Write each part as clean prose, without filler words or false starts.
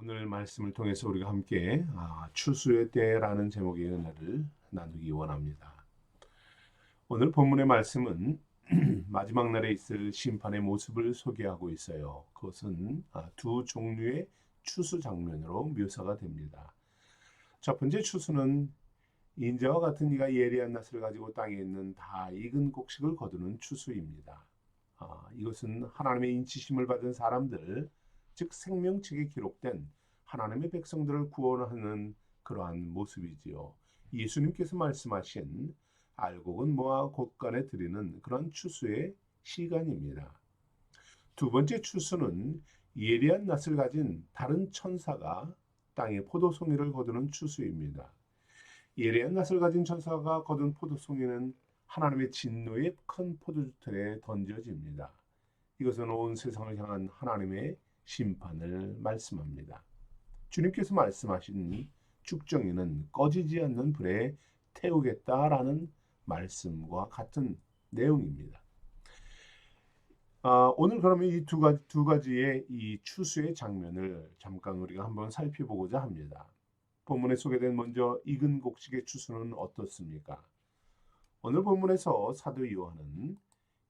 오늘 말씀을 통해서 우리가 함께 추수의 때라는 제목의 은혜를 나누기 원합니다. 오늘 본문의 말씀은 마지막 날에 있을 심판의 모습을 소개하고 있어요. 그것은 두 종류의 추수 장면으로 묘사가 됩니다. 첫 번째 추수는 인자와 같은 이가 예리한 낫을 가지고 땅에 있는 다 익은 곡식을 거두는 추수입니다. 이것은 하나님의 인치심을 받은 사람들, 즉 생명책에 기록된 하나님의 백성들을 구원하는 그러한 모습이지요. 예수님께서 말씀하신 알곡은 모아 곳간에 드리는 그런 추수의 시간입니다. 두 번째 추수는 예리한 낫을 가진 다른 천사가 땅에 포도송이를 거두는 추수입니다. 예리한 낫을 가진 천사가 거둔 포도송이는 하나님의 진노의 큰 포도주틀에 던져집니다. 이것은 온 세상을 향한 하나님의 심판을 말씀합니다. 주님께서 말씀하신 죽정이는 꺼지지 않는 불에 태우겠다라는 말씀과 같은 내용입니다. 오늘 그러면 이 두 가지의 이 추수의 장면을 잠깐 우리가 한번 살펴보고자 합니다. 본문에 소개된 먼저 익은 곡식의 추수는 어떻습니까? 오늘 본문에서 사도 요한은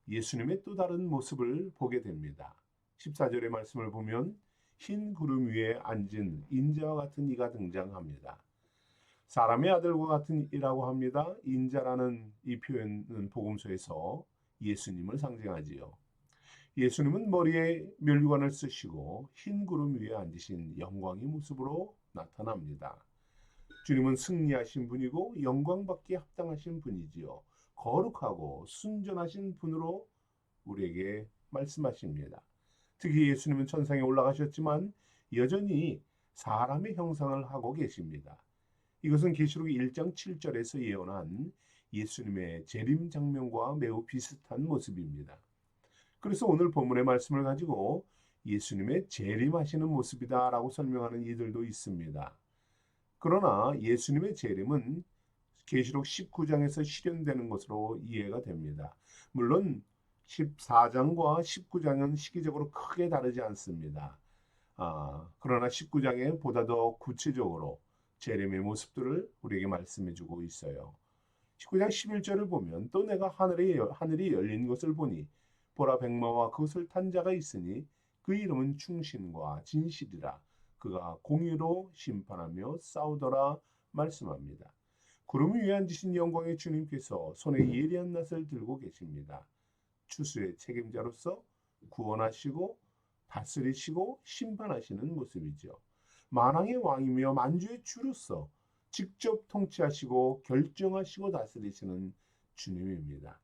예수님의 또 다른 모습을 보게 됩니다. 14절의 말씀을 보면 흰 구름 위에 앉은 인자와 같은 이가 등장합니다. 사람의 아들과 같은 이라고 합니다. 인자라는 이 표현은 복음서에서 예수님을 상징하지요. 예수님은 머리에 면류관을 쓰시고 흰 구름 위에 앉으신 영광의 모습으로 나타납니다. 주님은 승리하신 분이고 영광받기에 합당하신 분이지요. 거룩하고 순전하신 분으로 우리에게 말씀하십니다. 특히 예수님은 천상에 올라가셨지만 여전히 사람의 형상을 하고 계십니다. 이것은 계시록 1장 7절에서 예언한 예수님의 재림 장면과 매우 비슷한 모습입니다. 그래서 오늘 본문의 말씀을 가지고 예수님의 재림하시는 모습이다라고 설명하는 이들도 있습니다. 그러나 예수님의 재림은 계시록 19장에서 실현되는 것으로 이해가 됩니다. 물론 14장과 19장은 시기적으로 크게 다르지 않습니다. 그러나 19장에 보다 더 구체적으로 재림의 모습들을 우리에게 말씀해주고 있어요. 19장 11절을 보면 또 내가 하늘이 열린 것을 보니 보라 백마와 그것을 탄 자가 있으니 그 이름은 충신과 진실이라. 그가 공의로 심판하며 싸우더라 말씀합니다. 구름 위에 앉으신 영광의 주님께서 손에 예리한 낫을 들고 계십니다. 추수의 책임자로서 구원하시고 다스리시고 심판하시는 모습이죠. 만왕의 왕이며 만주의 주로서 직접 통치하시고 결정하시고 다스리시는 주님입니다.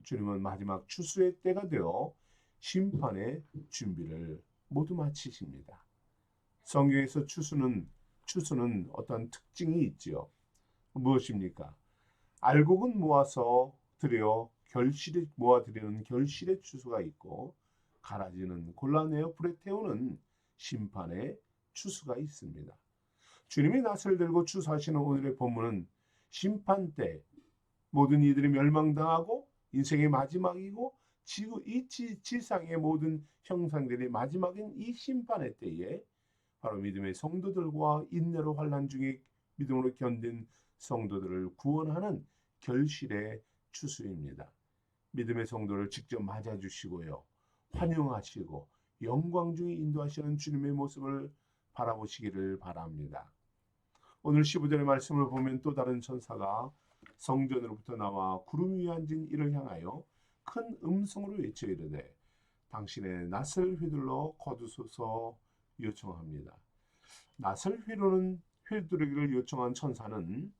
주님은 마지막 추수의 때가 되어 심판의 준비를 모두 마치십니다. 성경에서 추수는 어떤 특징이 있지요. 무엇입니까? 알곡은 모아서 드려 모아드리는 결실의 추수가 있고 가라지는 골라내어 불에 태우는 심판의 추수가 있습니다. 주님이 낫을 들고 추수하시는 오늘의 본문은 심판 때 모든 이들이 멸망당하고 인생의 마지막이고 지상의 모든 형상들이 마지막인 이 심판의 때에 바로 믿음의 성도들과 인내로 환난 중에 믿음으로 견딘 성도들을 구원하는 결실의 추수입니다. 믿음의 성도를 직접 맞아주시고요. 환영하시고 영광 중에 인도하시는 주님의 모습을 바라보시기를 바랍니다. 오늘 15절의 말씀을 보면 또 다른 천사가 성전으로부터 나와 구름 위에 앉은 이를 향하여 큰 음성으로 외쳐 이르되 당신의 낫을 휘둘러 거두소서 요청합니다. 낫을 휘두르기를 요청한 천사는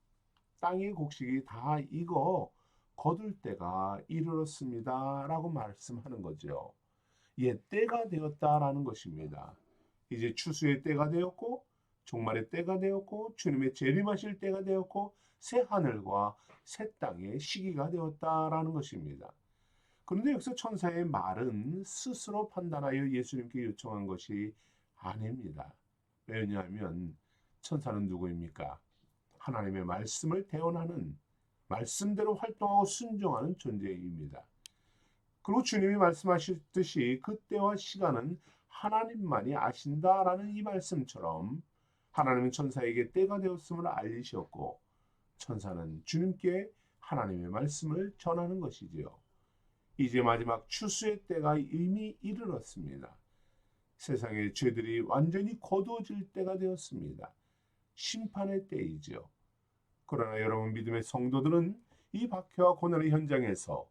땅의 곡식이 다 익어 거둘 때가 이르렀습니다 라고 말씀하는 거죠. 때가 되었다라는 것입니다. 이제 추수의 때가 되었고 종말의 때가 되었고 주님의 재림하실 때가 되었고 새 하늘과 새 땅의 시기가 되었다라는 것입니다. 그런데 여기서 천사의 말은 스스로 판단하여 예수님께 요청한 것이 아닙니다. 왜냐하면 천사는 누구입니까? 하나님의 말씀을 대언하는 말씀대로 활동하고 순종하는 존재입니다. 그리고 주님이 말씀하셨듯이 그 때와 시간은 하나님만이 아신다라는 이 말씀처럼 하나님은 천사에게 때가 되었음을 알리셨고 천사는 주님께 하나님의 말씀을 전하는 것이지요. 이제 마지막 추수의 때가 이미 이르렀습니다. 세상의 죄들이 완전히 거두어질 때가 되었습니다. 심판의 때이지요. 그러나 여러분 믿음의 성도들은 이 박해와 고난의 현장에서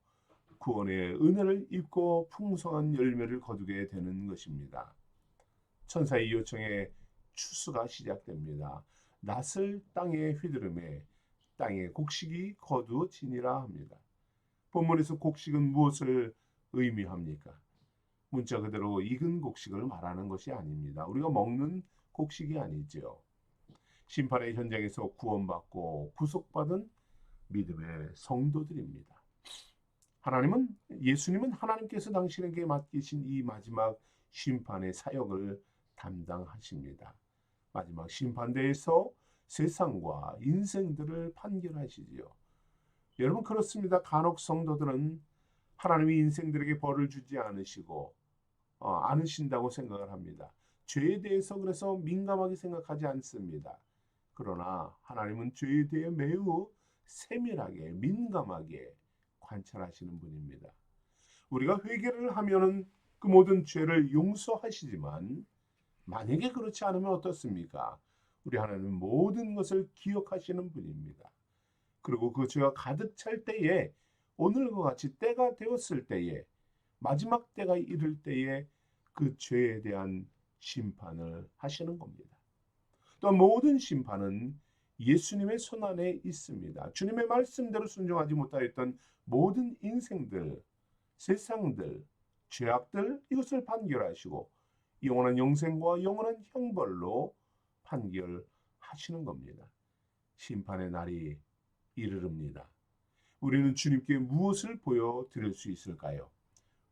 구원의 은혜를 입고 풍성한 열매를 거두게 되는 것입니다. 천사의 요청에 추수가 시작됩니다. 낫을 땅에 휘두르매 땅의 곡식이 거두어지니라 합니다. 본문에서 곡식은 무엇을 의미합니까? 문자 그대로 익은 곡식을 말하는 것이 아닙니다. 우리가 먹는 곡식이 아니죠. 심판의 현장에서 구원받고 구속받은 믿음의 성도들입니다. 예수님은 하나님께서 당신에게 맡기신 이 마지막 심판의 사역을 담당하십니다. 마지막 심판대에서 세상과 인생들을 판결하시지요. 여러분 그렇습니다. 간혹 성도들은 하나님이 인생들에게 벌을 주지 않으신다고 생각을 합니다. 죄에 대해서 그래서 민감하게 생각하지 않습니다. 그러나 하나님은 죄에 대해 매우 세밀하게 민감하게 관찰하시는 분입니다. 우리가 회개를 하면은 그 모든 죄를 용서하시지만 만약에 그렇지 않으면 어떻습니까? 우리 하나님은 모든 것을 기억하시는 분입니다. 그리고 그 죄가 가득 찰 때에 오늘과 같이 때가 되었을 때에 마지막 때가 이를 때에 그 죄에 대한 심판을 하시는 겁니다. 또 모든 심판은 예수님의 손안에 있습니다. 주님의 말씀대로 순종하지 못하였던 모든 인생들, 세상들, 죄악들 이것을 판결하시고 영원한 영생과 영원한 형벌로 판결하시는 겁니다. 심판의 날이 이르릅니다. 우리는 주님께 무엇을 보여드릴 수 있을까요?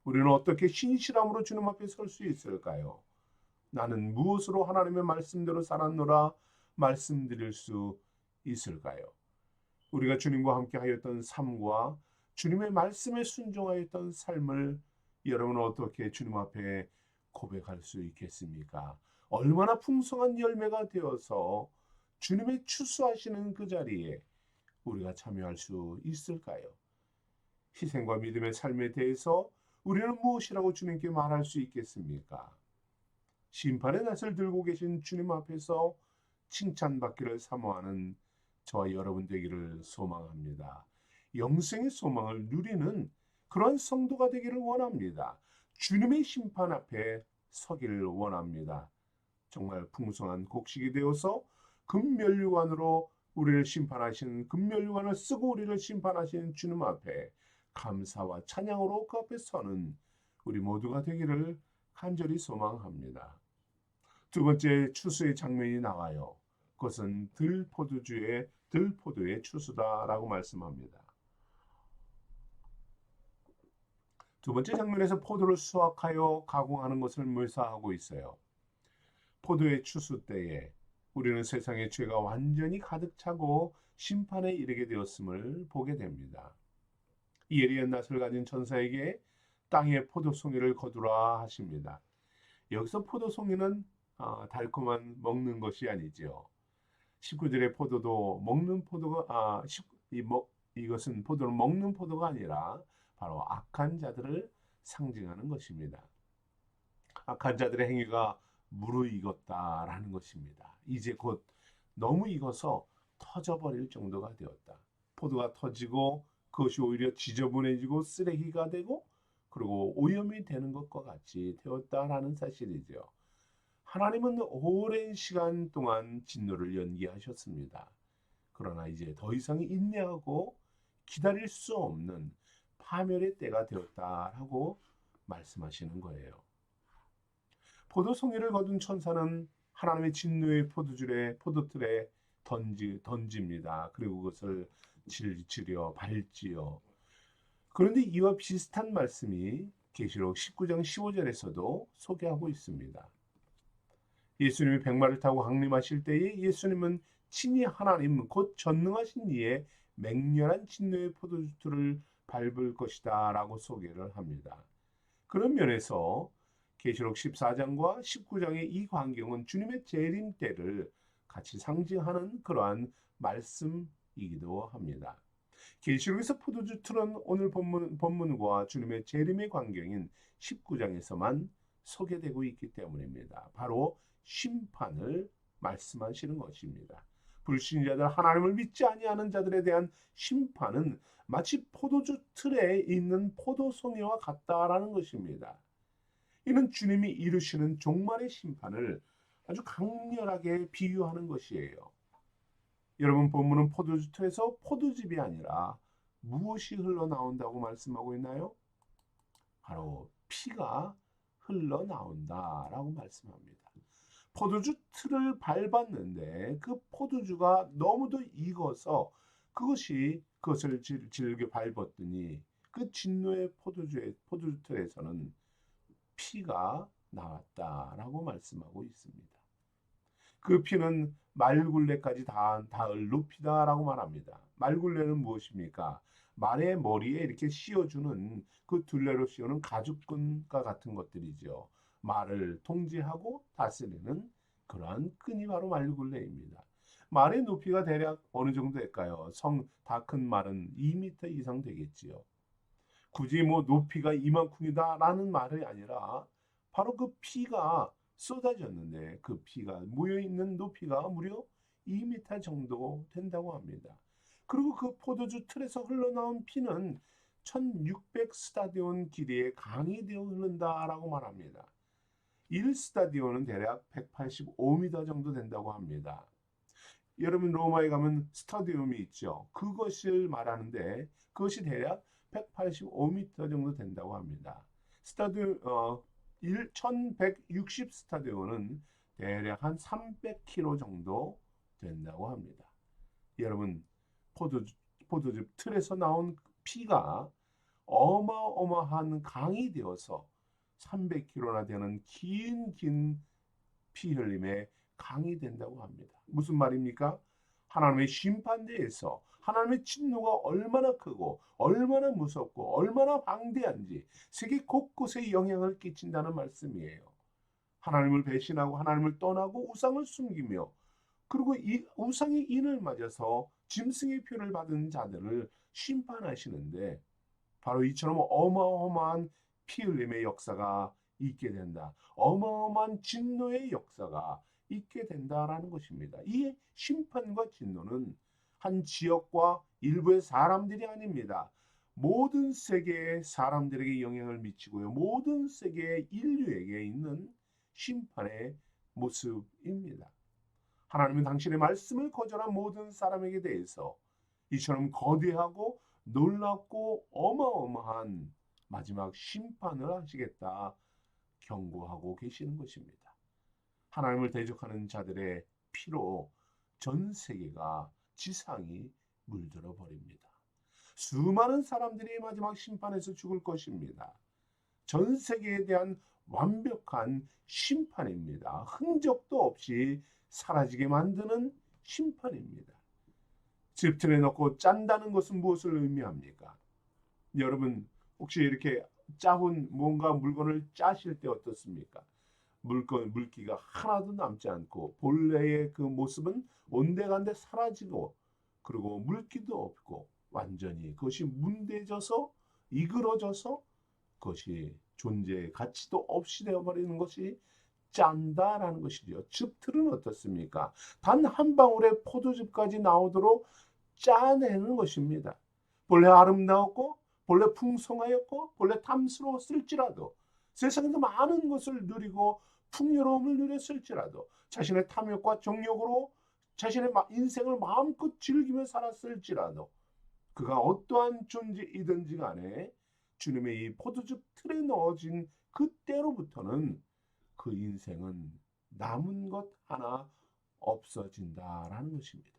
우리는 어떻게 신실함으로 주님 앞에 설 수 있을까요? 나는 무엇으로 하나님의 말씀대로 살았노라 말씀드릴 수 있을까요? 우리가 주님과 함께 하였던 삶과 주님의 말씀에 순종하였던 삶을 여러분은 어떻게 주님 앞에 고백할 수 있겠습니까? 얼마나 풍성한 열매가 되어서 주님의 추수하시는 그 자리에 우리가 참여할 수 있을까요? 희생과 믿음의 삶에 대해서 우리는 무엇이라고 주님께 말할 수 있겠습니까? 심판의 낫을 들고 계신 주님 앞에서 칭찬받기를 사모하는 저와 여러분 되기를 소망합니다. 영생의 소망을 누리는 그런 성도가 되기를 원합니다. 주님의 심판 앞에 서기를 원합니다. 정말 풍성한 곡식이 되어서 금면류관으로 우리를 심판하시는 금면류관을 쓰고 우리를 심판하시는 주님 앞에 감사와 찬양으로 그 앞에 서는 우리 모두가 되기를 간절히 소망합니다. 두 번째 추수의 장면이 나와요. 그것은 들포도의 추수다라고 말씀합니다. 두 번째 장면에서 포도를 수확하여 가공하는 것을 묘사하고 있어요. 포도의 추수 때에 우리는 세상의 죄가 완전히 가득 차고 심판에 이르게 되었음을 보게 됩니다. 이 예리한 낫을 가진 천사에게 땅에 포도송이를 거두라 하십니다. 여기서 포도송이는 달콤한 먹는 것이 아니지요. 19절의 포도도 먹는 포도가 이것은 포도를 먹는 포도가 아니라 바로 악한 자들을 상징하는 것입니다. 악한 자들의 행위가 무르익었다라는 것입니다. 이제 곧 너무 익어서 터져버릴 정도가 되었다. 포도가 터지고 그것이 오히려 지저분해지고 쓰레기가 되고 그리고 오염이 되는 것과 같이 되었다라는 사실이죠. 하나님은 오랜 시간 동안 진노를 연기하셨습니다. 그러나 이제 더 이상 인내하고 기다릴 수 없는 파멸의 때가 되었다라고 말씀하시는 거예요. 포도송이를 거둔 천사는 하나님의 진노의 포도틀에 던집니다. 그리고 그것을 질질여 밟지요. 그런데 이와 비슷한 말씀이 계시록 19장 15절에서도 소개하고 있습니다. 예수님이 백마를 타고 강림하실 때에 예수님은 친히 하나님 곧 전능하신 이의 맹렬한 진노의 포도주를 밟을 것이다 라고 소개를 합니다. 그런 면에서 계시록 14장과 19장의 이 광경은 주님의 재림 때를 같이 상징하는 그러한 말씀이기도 합니다. 계시록에서 포도주 틀은 오늘 본문과 주님의 재림의 광경인 19장에서만 소개되고 있기 때문입니다. 바로 심판을 말씀하시는 것입니다. 불신자들, 하나님을 믿지 아니하는 자들에 대한 심판은 마치 포도주 틀에 있는 포도송이와 같다라는 것입니다. 이는 주님이 이루시는 종말의 심판을 아주 강렬하게 비유하는 것이에요. 여러분, 본문은 포도주 틀에서 포도즙이 아니라 무엇이 흘러나온다고 말씀하고 있나요? 바로 피가 흘러나온다라고 말씀합니다. 포도주 틀을 밟았는데 그 포도주가 너무도 익어서 그것을 질겨 밟았더니 그 진노의 포도주 틀에서는 피가 나왔다라고 말씀하고 있습니다. 그 피는 말굴레까지 닿을 높이다라고 말합니다. 말굴레는 무엇입니까? 말의 머리에 이렇게 씌워주는 그 둘레로 씌우는 가죽끈과 같은 것들이죠. 말을 통제하고 다스리는 그러한 끈이 바로 말굴레입니다. 말의 높이가 대략 어느 정도 될까요? 다 큰 말은 2m 이상 되겠지요. 굳이 높이가 이만큼이다라는 말이 아니라 바로 그 피가 쏟아졌는데 그 피가 모여있는 높이가 무려 2m 정도 된다고 합니다. 그리고 그 포도주 틀에서 흘러나온 피는 1600 스타디온 길이의 강이 되어 흐른다라고 말합니다. 1스타디온은 대략 185m 정도 된다고 합니다. 여러분, 로마에 가면 스타디움이 있죠. 그것을 말하는데 그것이 대략 185m 정도 된다고 합니다. 1160 스타디온은 대략 한 300km 정도 된다고 합니다. 여러분, 포도즙 틀에서 나온 피가 어마어마한 강이 되어서 300km나 되는 긴 피 흘림의 강이 된다고 합니다. 무슨 말입니까? 하나님의 심판대에서 하나님의 진노가 얼마나 크고 얼마나 무섭고 얼마나 방대한지 세계 곳곳에 영향을 끼친다는 말씀이에요. 하나님을 배신하고 하나님을 떠나고 우상을 숨기며 그리고 이 우상의 인을 맞아서 짐승의 표를 받은 자들을 심판하시는데 바로 이처럼 어마어마한 피 흘림의 역사가 있게 된다. 어마어마한 진노의 역사가 있게 된다라는 것입니다. 이 심판과 진노는 한 지역과 일부의 사람들이 아닙니다. 모든 세계의 사람들에게 영향을 미치고요. 모든 세계의 인류에게 있는 심판의 모습입니다. 하나님은 당신의 말씀을 거절한 모든 사람에게 대해서 이처럼 거대하고 놀랍고 어마어마한 마지막 심판을 하시겠다 경고하고 계시는 것입니다. 하나님을 대적하는 자들의 피로 전 세계가 지상이 물들어 버립니다. 수많은 사람들이 마지막 심판에서 죽을 것입니다. 전 세계에 대한 완벽한 심판입니다. 흔적도 없이 사라지게 만드는 심판입니다. 집틀에 넣고 짠다는 것은 무엇을 의미합니까? 여러분, 혹시 이렇게 짜본 뭔가 물건을 짜실 때 어떻습니까? 물기가 하나도 남지 않고 본래의 그 모습은 온데간데 사라지고 그리고 물기도 없고 완전히 그것이 문대져서 이그러져서 그것이 존재의 가치도 없이 되어버리는 것이 짠다라는 것이죠. 즙틀은 어떻습니까? 단 한 방울의 포도즙까지 나오도록 짜내는 것입니다. 본래 아름다웠고 본래 풍성하였고 본래 탐스러웠을지라도 세상에서 많은 것을 누리고 풍요로움을 누렸을지라도 자신의 탐욕과 정욕으로 자신의 인생을 마음껏 즐기며 살았을지라도 그가 어떠한 존재이든지 간에 주님의 이 포도즙 틀에 넣어진 그때로부터는 그 인생은 남은 것 하나 없어진다라는 것입니다.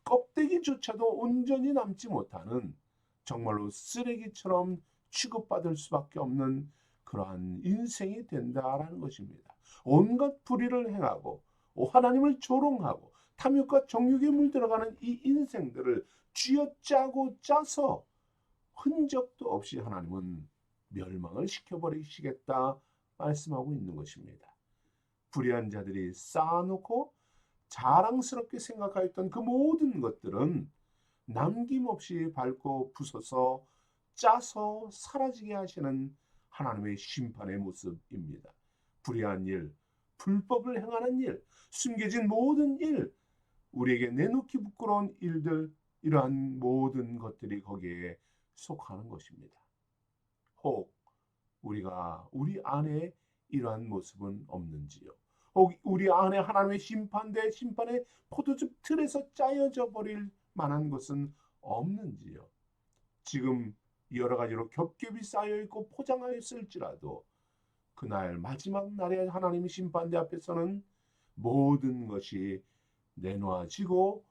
껍데기조차도 온전히 남지 못하는 정말로 쓰레기처럼 취급받을 수밖에 없는 그러한 인생이 된다라는 것입니다. 온갖 불의를 행하고 하나님을 조롱하고 탐욕과 정욕에 물들어가는 이 인생들을 쥐어짜고 짜서 흔적도 없이 하나님은 멸망을 시켜버리시겠다 말씀하고 있는 것입니다. 불의한 자들이 쌓아놓고 자랑스럽게 생각하였던 그 모든 것들은 남김없이 밟고 부숴서 짜서 사라지게 하시는 하나님의 심판의 모습입니다. 불의한 일, 불법을 행하는 일, 숨겨진 모든 일, 우리에게 내놓기 부끄러운 일들, 이러한 모든 것들이 거기에 속하는 것입니다. 혹 우리가 우리 안에 이러한 모습은 없는지요? 혹 우리 안에 하나님의 심판의 포도즙 틀에서 짜여져 버릴 만한 것은 없는지요? 지금 여러 가지로 겹겹이 쌓여 있고 포장하였을지라도 그날 마지막 날에 하나님의 심판대 앞에서는 모든 것이 내놓아지고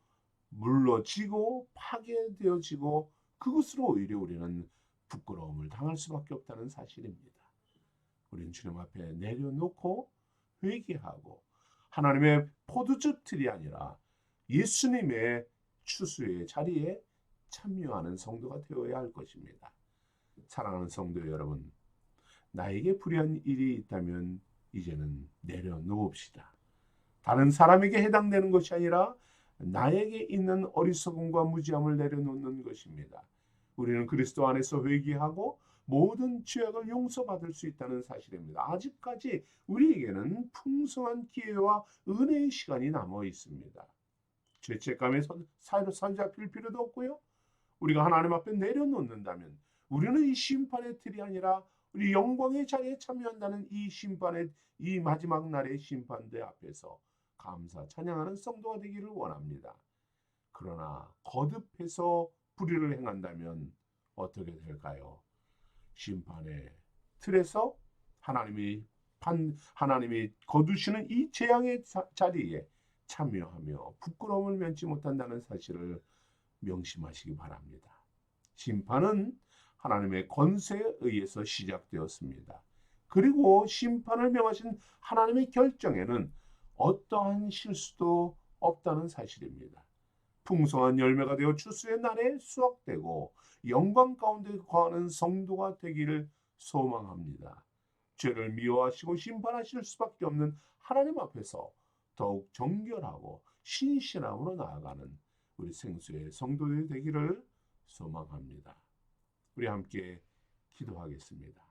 물러지고 파괴되어지고 그것으로 오히려 우리는 부끄러움을 당할 수밖에 없다는 사실입니다. 우리는 주님 앞에 내려놓고 회개하고 하나님의 포도즙 틀이 아니라 예수님의 추수의 자리에 참여하는 성도가 되어야 할 것입니다. 사랑하는 성도 여러분, 나에게 불의한 일이 있다면 이제는 내려놓읍시다. 다른 사람에게 해당되는 것이 아니라 나에게 있는 어리석음과 무지함을 내려놓는 것입니다. 우리는 그리스도 안에서 회개하고 모든 죄악을 용서받을 수 있다는 사실입니다. 아직까지 우리에게는 풍성한 기회와 은혜의 시간이 남아 있습니다. 죄책감에 사로잡힐 필요도 없고요. 우리가 하나님 앞에 내려놓는다면 우리는 이 심판의 틀이 아니라 우리 영광의 자리에 참여한다는 이 마지막 날의 심판대 앞에서 감사 찬양하는 성도가 되기를 원합니다. 그러나 거듭해서 불의를 행한다면 어떻게 될까요? 심판의 틀에서 하나님이 거두시는 이 재앙의 자리에 참여하며 부끄러움을 면치 못한다는 사실을 명심하시기 바랍니다. 심판은 하나님의 권세에 의해서 시작되었습니다. 그리고 심판을 명하신 하나님의 결정에는 어떠한 실수도 없다는 사실입니다. 풍성한 열매가 되어 추수의 날에 수확되고 영광 가운데 거하는 성도가 되기를 소망합니다. 죄를 미워하시고 심판하실 수밖에 없는 하나님 앞에서 더욱 정결하고 신실함으로 나아가는 우리 생수의 성도들이 되기를 소망합니다. 우리 함께 기도하겠습니다.